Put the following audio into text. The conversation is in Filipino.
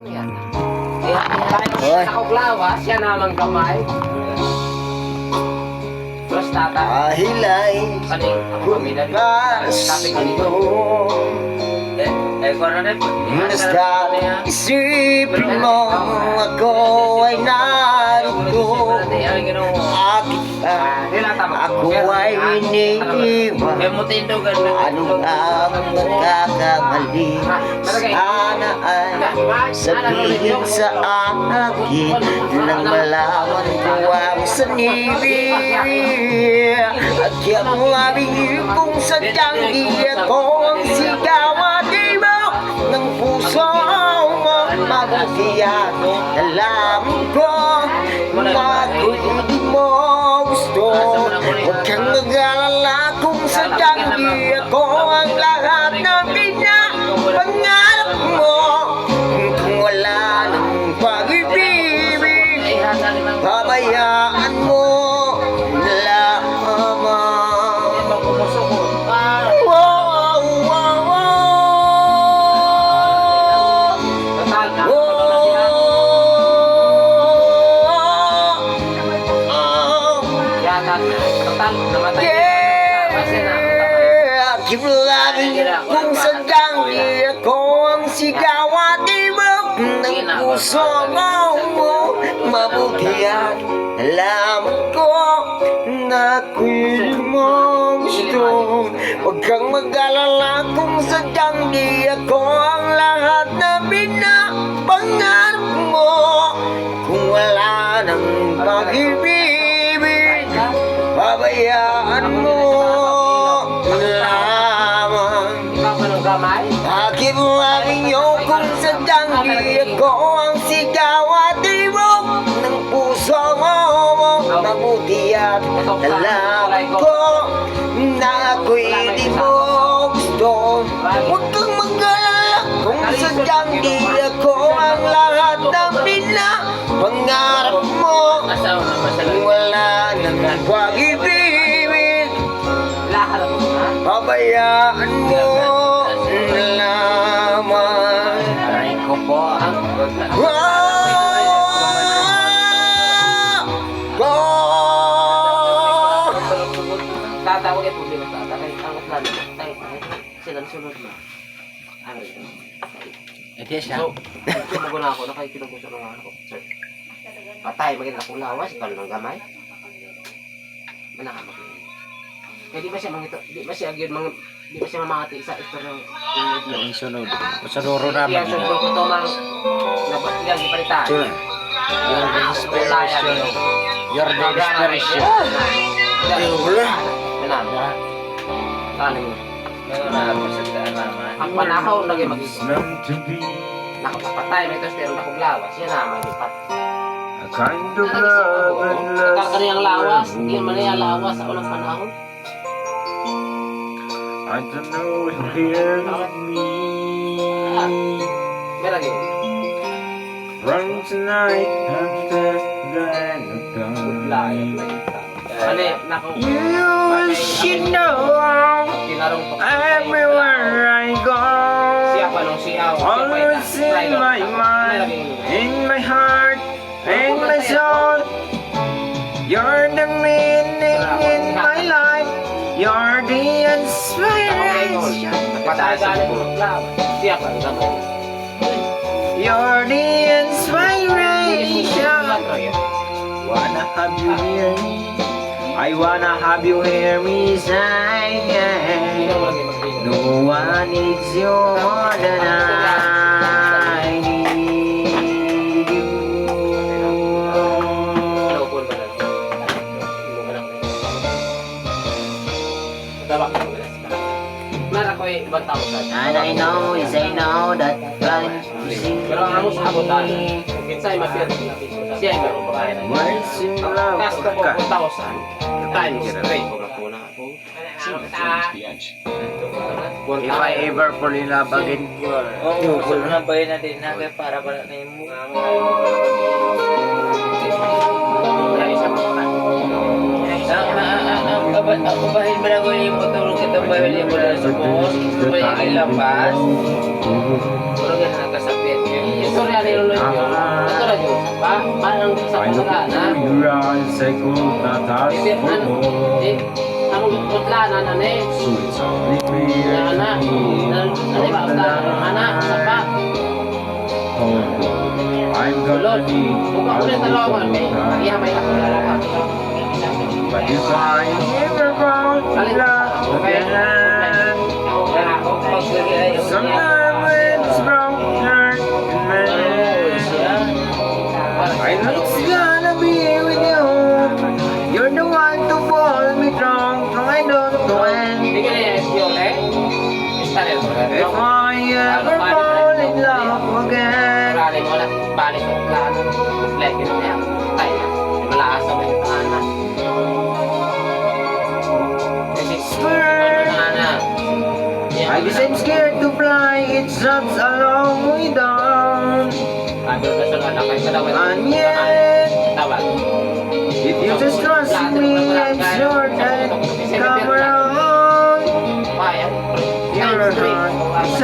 Yan. Tayo nakaglawas, siya namang gamay. Terus tata. Dahil ay Kaning ako kami na dito. Sabi ko dito. basta isipin mo ako ay narito. Akit pa, ako ay iniiwan. Ano ang magkakamali? Sana ay sabihin sa akin nang malaman ko ang sanibig. At yung aming kung sadyang di ako ang sigawan, di mo ng puso mo. Mabuti at alam ko na kung di mo gusto. Huwag kang mag-alala kung sadyang di ako ang lahat na pinapangarap mo. Kung wala ng pag-ibig, pabayaan mo lamang. Keep loving kung sadyang di ako ang sigawan, di mo ng puso mo. Mabuti at alam ko na ako'y mo gusto. Huwag kang mag-alala kung sadyang di ako ang lahat na pinapangarap mo. Kung wala ng pag-ibig, pabayaan mo lamang. Bakit mo aking yung kung sadyang di ako ang sigawan, di mo ng puso mo. Mabuti at alam ko na ako'y di mo gusto. Huwag kang mag-alala kung sadyang di ako ang lahat ng pinapangarap mo. Wala nang pag-ibig, pabayaan mo lamang. Aray ko po ang tatawag ay problema tatawag ang plano tayo silang sunod na aray ko siya so sumagot na ako nakikinugot sa mga ako sir patay maganda akong lawas ikaw ng gamay manakamak kaya di ba siya mangito di ba siya agyon mga di ba siya mamati sa ito ng Yung sunod. Pasadoro naman. yung sunod ko ito mang nabatigang ipalitan Your inspiration. Your inspiration. Kenapa? Ano yun? Ang panakaw lagi mag-isip. Nakapapatay, may tos pero nakuglawas. Yan na, malipat. Nakakaniyang lawas, hindi man niya lawas sa unang panahon. I don't know if you hear me. May lagi. Run tonight after that Layat time. Ano nako. You should know Tinarong to. everywhere I go. Siya pa nung siya. Always in my mind, in my heart, in my soul. You're the meaning in my life. You're the inspiration. Siya pa ang gamay. You're the inspiration. Wanna have you near me? I wanna have you hear me say, no one needs you more than I need you. And I know, yes I know that trying to sing pero ang amos abutan kinsay mapir siya ay meron pa Once in love tas ko ka. 1,000 times 3 kung nakuna ako If I ever fall in love again. Oo, gusto na ba yun natin na kaya para pala na yung Ang babahin mo na ko yung matulog kita bahin mo na sa boss, ito ba yung ilampas? Puro yan nakasapit. Istorya na kinulog yun. Ito na yun. Parang sa I look pagkala na. into your eyes, I could not ask for more. Ang utla na na eh. So it's only clear Yan na. to me Ano ba? from the Anak, sa pa. I'm gonna need Buka ko rin talawan. Ihamay ako talawan. but if I ever found love again, sometime when it's broken heart and man, I know it's gonna be with you. You're the one to hold me strong, so I don't know when. Hindi ka na yung eh? If I ever fall in love again, Marali mo lang. Balik mo lang. Like yun na yan. Tayo na. Malakas na may pangalan. Kasi Spur. na. I guess I'm scared to fly, it's such a long way down. Sabi na sa lalakay ka daw. And yet, Tawag. if you just trust me and sure that come around, Kaya. your heart is